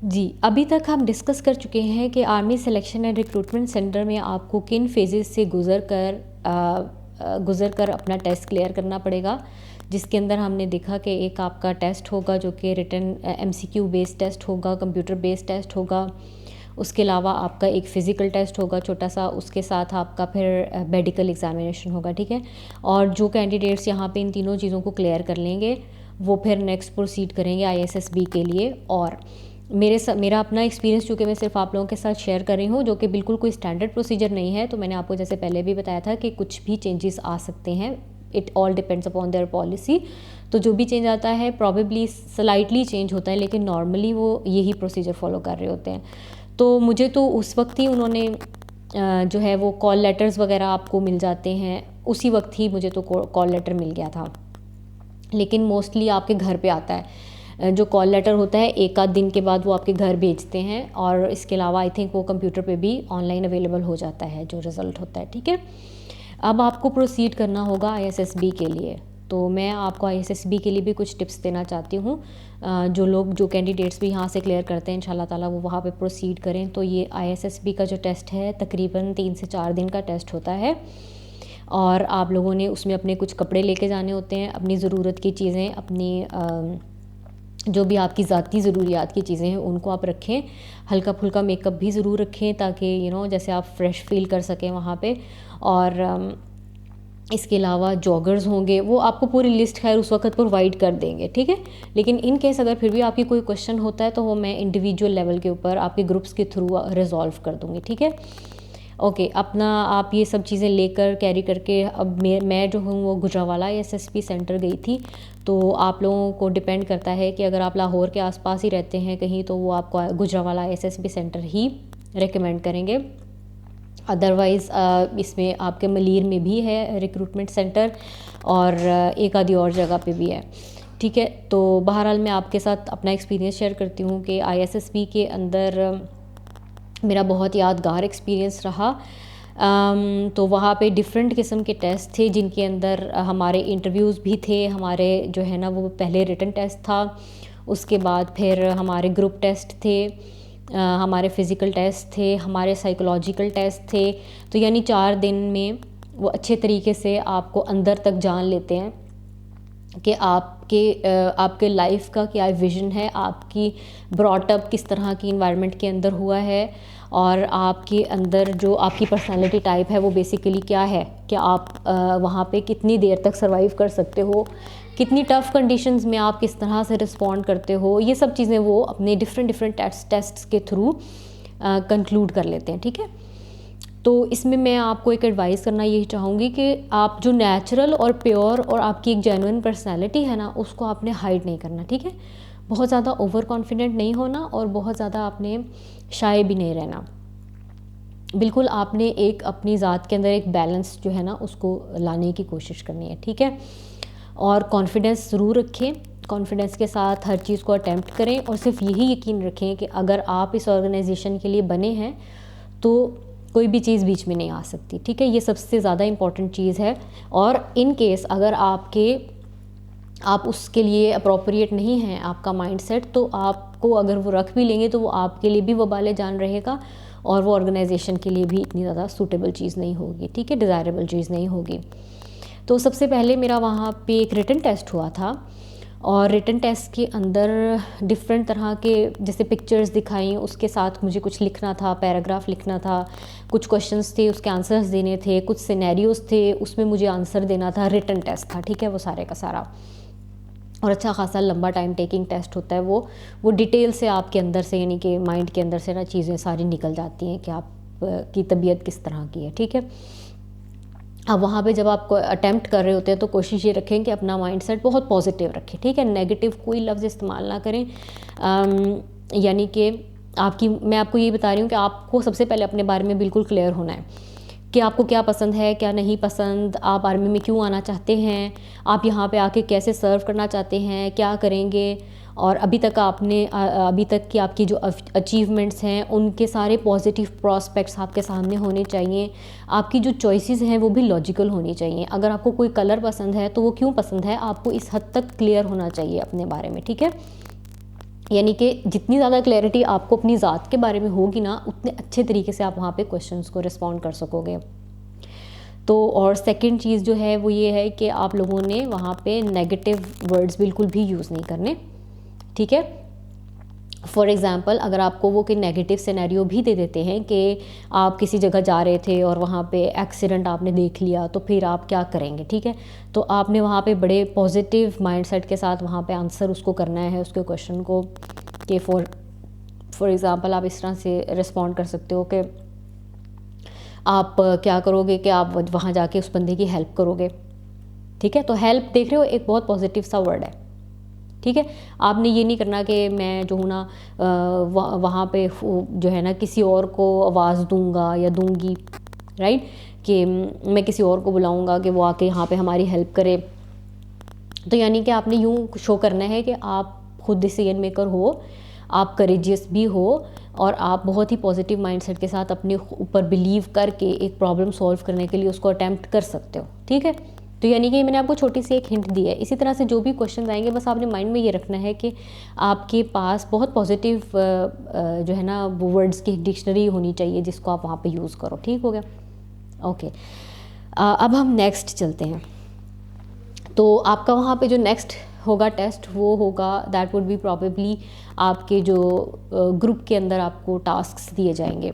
जी, अभी तक हम डिस्कस कर चुके हैं कि army selection and recruitment centre में आपको किन फेजेस से गुज़र कर अपना टेस्ट क्लियर करना पड़ेगा, जिसके अंदर हमने देखा कि एक आपका टेस्ट होगा जो कि रिटन एमसीक्यू बेस्ड टेस्ट होगा, कंप्यूटर बेस्ड टेस्ट होगा। उसके अलावा आपका एक फ़िज़िकल टेस्ट होगा छोटा सा, उसके साथ आपका फिर मेडिकल एग्ज़ामिनेशन होगा, ठीक है। और जो कैंडिडेट्स यहाँ पे इन तीनों चीज़ों को क्लियर कर लेंगे वो फिर नेक्स्ट प्रोसीड करेंगे आईएसएसबी के लिए। और मेरा अपना एक्सपीरियंस चूँकि मैं सिर्फ आप लोगों के साथ शेयर कर रही हूँ, जो कि बिल्कुल कोई स्टैंडर्ड प्रोसीजर नहीं है, तो मैंने आपको जैसे पहले भी बताया था कि कुछ भी चेंजेस आ सकते हैं। It all depends upon their policy. तो जो भी चेंज आता है प्रॉबेबली स्लाइटली चेंज होता है, लेकिन नॉर्मली वो यही प्रोसीजर फॉलो कर रहे होते हैं। तो मुझे तो उस वक्त ही उन्होंने जो है वो कॉल लेटर्स वगैरह आपको मिल जाते हैं, उसी वक्त ही मुझे तो कॉल लेटर मिल गया था। लेकिन मोस्टली आपके घर पे आता है जो कॉल लेटर होता है, एक आध दिन के बाद वो आपके घर भेजते हैं। और इसके अलावा आई थिंक वो कंप्यूटर पे भी ऑनलाइन अवेलेबल हो जाता है जो रिज़ल्ट होता है, ठीक है। अब आपको प्रोसीड करना होगा आईएसएसबी के लिए। तो मैं आपको आईएसएसबी के लिए भी कुछ टिप्स देना चाहती हूँ। जो कैंडिडेट्स भी यहाँ से क्लियर करते हैं इंशाल्लाह ताला वो वहाँ पे प्रोसीड करें। तो ये आईएसएसबी का जो टेस्ट है तकरीबन 3 से 4 दिन का टेस्ट होता है। और आप लोगों ने उसमें अपने कुछ कपड़े लेके जाने होते हैं, अपनी ज़रूरत की चीज़ें, अपनी जो भी आपकी ज़ाती ज़रूरियात की चीज़ें हैं उनको आप रखें। हल्का फुल्का मेकअप भी ज़रूर रखें ताकि जैसे आप फ्रेश फील कर सकें वहाँ पे। और इसके अलावा जॉगर्स होंगे, वो आपको पूरी लिस्ट खैर उस वक्त प्रोवाइड कर देंगे, ठीक है। लेकिन इन केस अगर फिर भी आपकी कोई क्वेश्चन होता है तो वो मैं इंडिविजुअल लेवल के ऊपर आपके ग्रुप्स के थ्रू रिजॉल्व कर दूँगी, ठीक है। ओके, अपना आप ये सब चीज़ें लेकर कैरी करके, अब मैं जो हूँ वो गुजरावाला एसएसपी सेंटर गई थी। तो आप लोगों को डिपेंड करता है कि अगर आप लाहौर के आसपास ही रहते हैं कहीं, तो वो आपको गुजरावाला एसएसपी सेंटर ही रेकमेंड करेंगे। अदरवाइज़ इसमें आपके मलीर में भी है रिक्रूटमेंट सेंटर, और एक आधी और जगह पे भी है, ठीक है। तो बहरहाल मैं आपके साथ अपना एक्सपीरियंस शेयर करती हूँ कि आईएसएसबी के अंदर मेरा बहुत यादगार एक्सपीरियंस रहा। तो वहाँ पे डिफरेंट किस्म के टेस्ट थे जिनके अंदर हमारे इंटरव्यूज़ भी थे। हमारे जो है ना वो पहले रिटन टेस्ट था, उसके बाद फिर हमारे ग्रुप टेस्ट थे, हमारे फ़िज़िकल टेस्ट थे, हमारे साइकोलॉजिकल टेस्ट थे। तो यानी 4 दिन में वो अच्छे तरीके से आपको अंदर तक जान लेते हैं कि आपके लाइफ का क्या विज़न है, आपकी ब्रॉटअप किस तरह की इन्वायरमेंट के अंदर हुआ है, और आपके अंदर जो आपकी पर्सनालिटी टाइप है वो बेसिकली क्या है, कि आप वहाँ पे कितनी देर तक सर्वाइव कर सकते हो, कितनी टफ़ कंडीशंस में आप किस तरह से रिस्पॉन्ड करते हो। ये सब चीज़ें वो अपने डिफरेंट टेस्ट्स के थ्रू कंक्लूड कर लेते हैं, ठीक है। तो इसमें मैं आपको एक एडवाइस करना यही चाहूँगी कि आप जो नेचुरल और प्योर और आपकी एक जेन्युइन पर्सनैलिटी है ना, उसको आपने हाइड नहीं करना, ठीक है। बहुत ज़्यादा ओवर कॉन्फिडेंट नहीं होना और बहुत ज़्यादा आपने शाय भी नहीं रहना। बिल्कुल आपने एक अपनी ज़ात के अंदर एक बैलेंस जो है ना उसको लाने की कोशिश करनी है, ठीक है। और कॉन्फिडेंस ज़रूर रखें, कॉन्फिडेंस के साथ हर चीज़ को अटैम्प्ट करें, और सिर्फ यही यकीन रखें कि अगर आप इस ऑर्गेनाइजेशन के लिए बने हैं तो कोई भी चीज़ बीच में नहीं आ सकती, ठीक है। ये सबसे ज़्यादा इम्पॉर्टेंट चीज़ है। और इन केस अगर आप उसके लिए अप्रोप्रिएट नहीं हैं आपका माइंडसेट, तो आपको अगर वो रख भी लेंगे तो वो आपके लिए भी वबाले जान रहेगा, और वो ऑर्गेनाइजेशन के लिए भी इतनी ज़्यादा सूटेबल चीज़ नहीं होगी, ठीक है, डिज़ायरेबल चीज़ नहीं होगी। तो सबसे पहले मेरा वहाँ पे एक रिटन टेस्ट हुआ था, और रिटन टेस्ट के अंदर डिफरेंट तरह के जैसे पिक्चर्स दिखाई, उसके साथ मुझे कुछ लिखना था, पैराग्राफ लिखना था, कुछ क्वेश्चंस थे उसके आंसर्स देने थे, कुछ सिनेरियोज़ थे उसमें मुझे आंसर देना था। रिटन टेस्ट था, ठीक है, वो सारे का सारा, और अच्छा खासा लंबा टाइम टेकिंग टेस्ट होता है वो डिटेल से आपके अंदर से यानी कि माइंड के अंदर से ना चीज़ें सारी निकल जाती हैं कि आप की तबीयत किस तरह की है, ठीक है। अब वहाँ पे जब आप अटैम्प्ट कर रहे होते हैं तो कोशिश ये रखें कि अपना माइंडसेट बहुत पॉजिटिव रखें, ठीक है। नेगेटिव कोई लफ्ज़ इस्तेमाल ना करें। यानी कि मैं आपको ये बता रही हूँ कि आपको सबसे पहले अपने बारे में बिल्कुल क्लियर होना है कि आपको क्या पसंद है, क्या नहीं पसंद, आप आर्मी में क्यों आना चाहते हैं, आप यहाँ पे आके कैसे सर्व करना चाहते हैं, क्या करेंगे, और अभी तक की आपकी जो अचीवमेंट्स हैं उनके सारे पॉजिटिव प्रॉस्पेक्ट्स आपके सामने होने चाहिए। आपकी जो चॉइसेस हैं वो भी लॉजिकल होनी चाहिए। अगर आपको कोई कलर पसंद है तो वो क्यों पसंद है, आपको इस हद तक क्लियर होना चाहिए अपने बारे में, ठीक है। यानी कि जितनी ज़्यादा क्लैरिटी आपको अपनी ज़ात के बारे में होगी ना, उतने अच्छे तरीके से आप वहाँ पे क्वेश्चंस को रिस्पॉन्ड कर सकोगे। तो और सेकंड चीज़ जो है वो ये है कि आप लोगों ने वहाँ पे नेगेटिव वर्ड्स बिल्कुल भी यूज़ नहीं करने, ठीक है। फॉर एग्ज़ाम्पल अगर आपको वो कोई नेगेटिव सिनेरियो भी दे देते हैं कि आप किसी जगह जा रहे थे और वहाँ पे एक्सीडेंट आपने देख लिया, तो फिर आप क्या करेंगे, ठीक है। तो आपने वहाँ पे बड़े पॉजिटिव माइंडसेट के साथ वहाँ पे आंसर उसको करना है, उसके क्वेश्चन को, कि फॉर एग्ज़ाम्पल आप इस तरह से रिस्पॉन्ड कर सकते हो कि आप क्या करोगे कि आप वहाँ जाके उस बंदे की हेल्प करोगे, ठीक है। तो हेल्प देख रहे हो, एक बहुत पॉजिटिव सा वर्ड है, ठीक है। आपने ये नहीं करना कि मैं जो हूँ ना वहाँ पे जो है ना किसी और को आवाज़ दूंगा या दूंगी, राइट, कि मैं किसी और को बुलाऊंगा कि वो आके यहाँ पे हमारी हेल्प करे। तो यानी कि आपने यूँ शो करना है कि आप खुद डिसीजन मेकर हो, आप करेजियस भी हो, और आप बहुत ही पॉजिटिव माइंडसेट के साथ अपने ऊपर बिलीव करके एक प्रॉब्लम सॉल्व करने के लिए उसको अटैम्प्ट कर सकते हो, ठीक है। तो यानी कि मैंने आपको छोटी सी एक हिंट दी है। इसी तरह से जो भी क्वेश्चन आएंगे, बस आपने माइंड में ये रखना है कि आपके पास बहुत पॉजिटिव जो है ना वो वर्ड्स की डिक्शनरी होनी चाहिए जिसको आप वहाँ पे यूज़ करो, ठीक हो गया, ओके। अब हम नेक्स्ट चलते हैं। तो आपका वहाँ पे जो नेक्स्ट होगा टेस्ट, वो होगा दैट वुड बी प्रॉबेबली आपके जो ग्रुप के अंदर आपको टास्क्स दिए जाएंगे।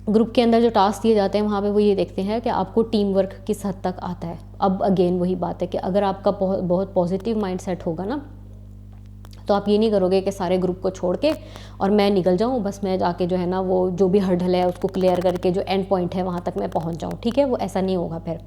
ग्रुप के अंदर जो टास्क दिए जाते हैं वहाँ पे वो ये देखते हैं कि आपको टीम वर्क किस हद तक आता है। अब अगेन वही बात है कि अगर आपका बहुत पॉजिटिव माइंडसेट होगा ना, तो आप ये नहीं करोगे कि सारे ग्रुप को छोड़ के और मैं निकल जाऊँ, बस मैं जाके जो है ना वो जो भी हर्डल है उसको क्लियर करके जो एंड पॉइंट है वहाँ तक मैं पहुँच जाऊँ, ठीक है। वो ऐसा नहीं होगा फिर।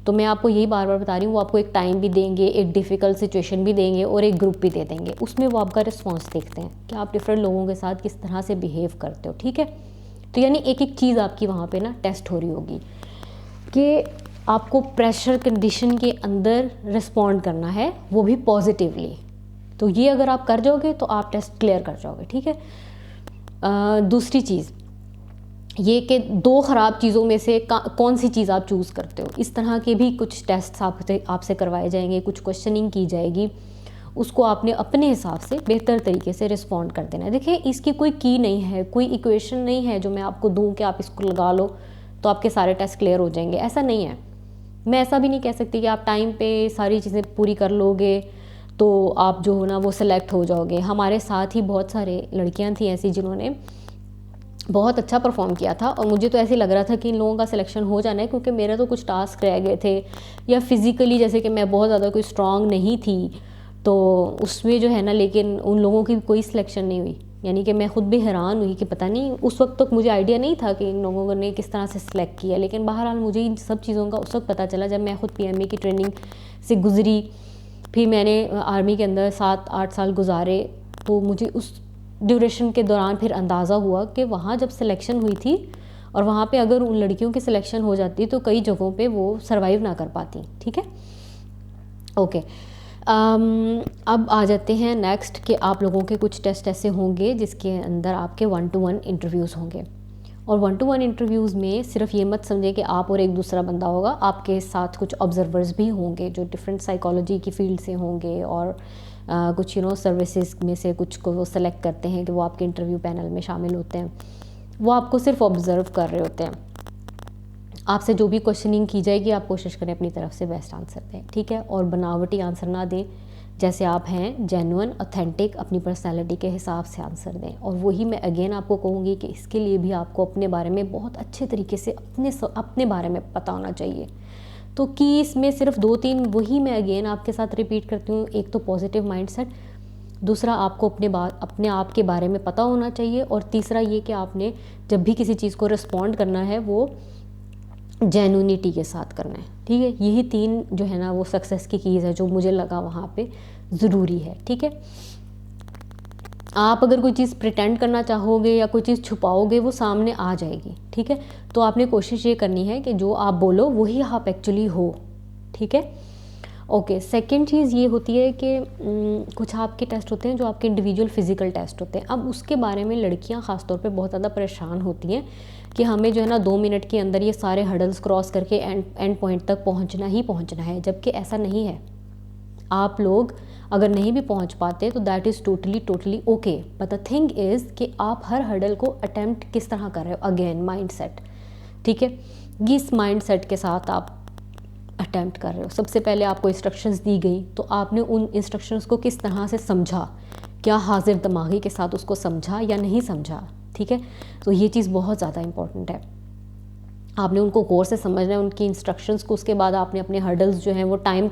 तो मैं आपको यही बार बार बता रही हूँ, वो आपको एक टाइम भी देंगे, एक डिफ़िकल्ट सिचुएशन भी देंगे और एक ग्रुप भी दे देंगे। उसमें वो आपका रिस्पॉन्स देखते हैं कि आप डिफरेंट लोगों के साथ किस तरह से बिहेव करते हो, ठीक है। तो यानी एक एक चीज़ आपकी वहाँ पे ना टेस्ट हो रही होगी कि आपको प्रेशर कंडीशन के अंदर रिस्पॉन्ड करना है, वो भी पॉजिटिवली। तो ये अगर आप कर जाओगे तो आप टेस्ट क्लियर कर जाओगे, ठीक है। दूसरी चीज़ ये कि दो ख़राब चीज़ों में से कौन सी चीज़ आप चूज़ करते हो। इस तरह के भी कुछ टेस्ट आपसे करवाए जाएंगे, कुछ क्वेश्चनिंग की जाएगी, उसको आपने अपने हिसाब से बेहतर तरीके से रिस्पॉन्ड कर देना है। देखिए इसकी कोई की नहीं है, कोई इक्वेशन नहीं है जो मैं आपको दूं कि आप इसको लगा लो तो आपके सारे टेस्ट क्लियर हो जाएंगे, ऐसा नहीं है। मैं ऐसा भी नहीं कह सकती कि आप टाइम पे सारी चीज़ें पूरी कर लोगे तो आप जो हो ना वो सिलेक्ट हो जाओगे। हमारे साथ ही बहुत सारे लड़कियाँ थी ऐसी जिन्होंने बहुत अच्छा परफॉर्म किया था और मुझे तो ऐसे लग रहा था कि इन लोगों का सिलेक्शन हो जाना है, क्योंकि मेरे तो कुछ टास्क रह गए थे, या फिज़िकली जैसे कि मैं बहुत ज़्यादा कोई स्ट्रांग नहीं थी तो उसमें जो है ना, लेकिन उन लोगों की कोई सिलेक्शन नहीं हुई। यानी कि मैं खुद भी हैरान हुई कि पता नहीं, उस वक्त तक मुझे आइडिया नहीं था कि इन लोगों ने किस तरह से सिलेक्ट किया, लेकिन बहरहाल मुझे इन सब चीज़ों का उस वक्त पता चला जब मैं खुद PMA की ट्रेनिंग से गुजरी। फिर मैंने आर्मी के अंदर 7-8 साल गुजारे, तो मुझे उस ड्यूरेशन के दौरान फिर अंदाज़ा हुआ कि वहाँ जब सिलेक्शन हुई थी और वहाँ पे अगर उन लड़कियों की सिलेक्शन हो जाती तो कई जगहों पे वो सर्वाइव ना कर पाती, ठीक है, ओके। अब आ जाते हैं नेक्स्ट कि आप लोगों के कुछ टेस्ट ऐसे होंगे जिसके अंदर आपके 1-to-1 इंटरव्यूज़ होंगे। और 1-to-1 इंटरव्यूज़ में सिर्फ ये मत समझे कि आप और एक दूसरा बंदा होगा, आपके साथ कुछ ऑब्जर्वर्स भी होंगे जो डिफरेंट साइकोलॉजी की फील्ड से होंगे, और कुछ सर्विसेज में से कुछ को वो सेलेक्ट करते हैं कि वो आपके इंटरव्यू पैनल में शामिल होते हैं। वो आपको सिर्फ ऑब्जर्व कर रहे होते हैं। आपसे जो भी क्वेश्चनिंग की जाएगी आप कोशिश करें अपनी तरफ से बेस्ट आंसर दें, ठीक है, और बनावटी आंसर ना दें, जैसे आप हैं जेन्युइन ऑथेंटिक अपनी पर्सनैलिटी के हिसाब से आंसर दें। और वही मैं अगेन आपको कहूँगी कि इसके लिए भी आपको अपने बारे में बहुत अच्छे तरीके से अपने बारे में पता होना चाहिए। तो कि इसमें सिर्फ 2-3 वही मैं अगेन आपके साथ रिपीट करती हूँ, एक तो पॉजिटिव माइंडसेट, दूसरा आपको अपने आप के बारे में पता होना चाहिए, और तीसरा ये कि आपने जब भी किसी चीज़ को रिस्पॉन्ड करना है वो जेन्युइनिटी के साथ करना है, ठीक है। यही 3 जो है ना वो सक्सेस की कीज़ है जो मुझे लगा वहाँ पे ज़रूरी है, ठीक है। आप अगर कोई चीज़ प्रिटेंड करना चाहोगे या कोई चीज़ छुपाओगे वो सामने आ जाएगी, ठीक है। तो आपने कोशिश ये करनी है कि जो आप बोलो वही आप एक्चुअली हो, ठीक है, ओके। सेकंड चीज़ ये होती है कि कुछ आपके टेस्ट होते हैं जो आपके इंडिविजुअल फिजिकल टेस्ट होते हैं। अब उसके बारे में लड़कियां ख़ासतौर पे बहुत ज़्यादा परेशान होती हैं कि हमें जो है ना 2 मिनट के अंदर ये सारे हर्डल्स क्रॉस करके एंड पॉइंट तक पहुंचना ही पहुंचना है, जबकि ऐसा नहीं है। आप लोग अगर नहीं भी पहुंच पाते तो that is totally okay, but the thing is कि आप हर हर्डल को अटेम्प्ट किस तरह कर रहे हो। अगेन माइंड सेट, ठीक है, इस माइंड सेट के साथ आप अटेम्प्ट कर रहे हो। सबसे पहले आपको इंस्ट्रक्शंस दी गई तो आपने उन इंस्ट्रक्शंस को किस तरह से समझा, क्या हाजिर दिमागी के साथ उसको समझा या नहीं समझा, ठीक है। तो ये चीज़ बहुत ज़्यादा इंपॉर्टेंट है। आपने उनको गौर से समझना है उनकी इंस्ट्रक्शंस को। उसके बाद आपने अपने हर्डल्स जो हैं वो टाइम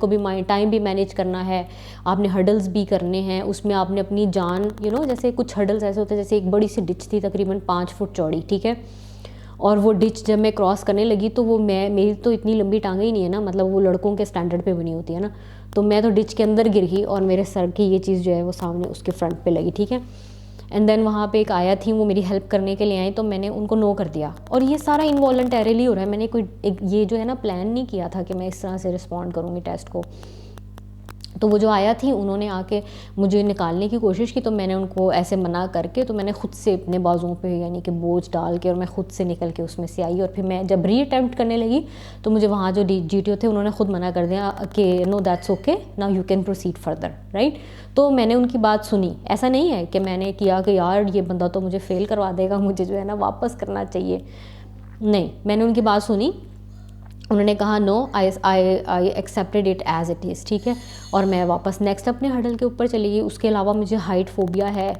भी मैनेज करना है, आपने हर्डल्स भी करने हैं। उसमें आपने अपनी जान जैसे कुछ हर्डल्स ऐसे होते हैं, जैसे एक बड़ी सी डिच थी तकरीबन 5 फुट चौड़ी, ठीक है, और वो डिच जब मैं क्रॉस करने लगी तो वो मेरी तो इतनी लंबी टांगें ही नहीं है ना, मतलब वो लड़कों के स्टैंडर्ड पे बनी होती है ना, तो मैं तो डिच के अंदर गिर गई और मेरे सर की ये चीज़ जो है वो सामने उसके फ्रंट पे लगी, ठीक है। एंड देन वहाँ पे एक आया थी, वो मेरी हेल्प करने के लिए आई, तो मैंने उनको नो कर दिया। और ये सारा इनवॉलंटरीली हो रहा है, मैंने ये जो है ना प्लान नहीं किया था कि मैं इस तरह से रिस्पॉन्ड करूँगी टेस्ट को। तो वो जो आया थी उन्होंने आके मुझे निकालने की कोशिश की, तो मैंने उनको ऐसे मना करके, तो मैंने खुद से अपने बाजुओं पे यानी कि बोझ डाल के और मैं खुद से निकल के उसमें से आई। और फिर मैं जब री अटैम्प्ट करने लगी तो मुझे वहाँ जो GTO थे उन्होंने खुद मना कर दिया कि no that's okay, now you can proceed further, right. तो मैंने उनकी बात सुनी। ऐसा नहीं है कि मैंने किया कि यार ये बंदा तो मुझे फ़ेल करवा देगा, मुझे जो है ना वापस करना चाहिए, नहीं, मैंने उनकी बात सुनी। उन्होंने कहा no, I accepted it as it is, ठीक है। और मैं वापस नेक्स्ट अपने हर्डल के ऊपर चली गई। उसके अलावा मुझे हाइट फोबिया है,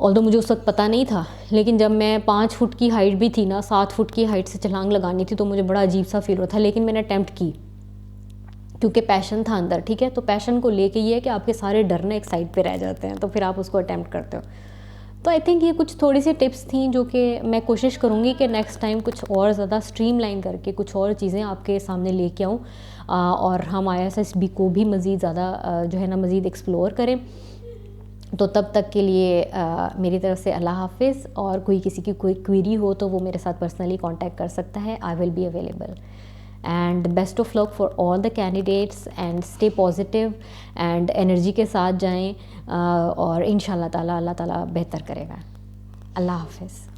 ऑल्दो मुझे उस वक्त पता नहीं था, लेकिन जब मैं 5 फुट की हाइट भी थी ना, 7 फुट की हाइट से छलांग लगानी थी तो मुझे बड़ा अजीब सा फील होता था, लेकिन मैंने अटैम्प्ट की क्योंकि पैशन था अंदर, ठीक है। तो पैशन को लेके ये है कि आपके सारे डर ना एक साइड पे रह जाते हैं, तो फिर आप उसको अटैम्प्ट करते हो। तो आई थिंक ये कुछ थोड़ी सी टिप्स थी जो कि मैं कोशिश करूँगी कि नेक्स्ट टाइम कुछ और ज़्यादा स्ट्रीमलाइन करके कुछ और चीज़ें आपके सामने लेके आऊँ, और हम ISSB को भी मज़ीद ज़्यादा जो है ना मज़ीद एक्सप्लोर करें। तो तब तक के लिए मेरी तरफ से अल्लाह हाफिज़। और कोई किसी की कोई क्वेरी हो तो वो मेरे साथ पर्सनली कांटेक्ट कर सकता है, I will be available. And best of luck for all the candidates and stay positive and energy के साथ जाएं, और इंशाल्लाह ताला अल्लाह ताला बेहतर करेगा। अल्लाह हाफिज़।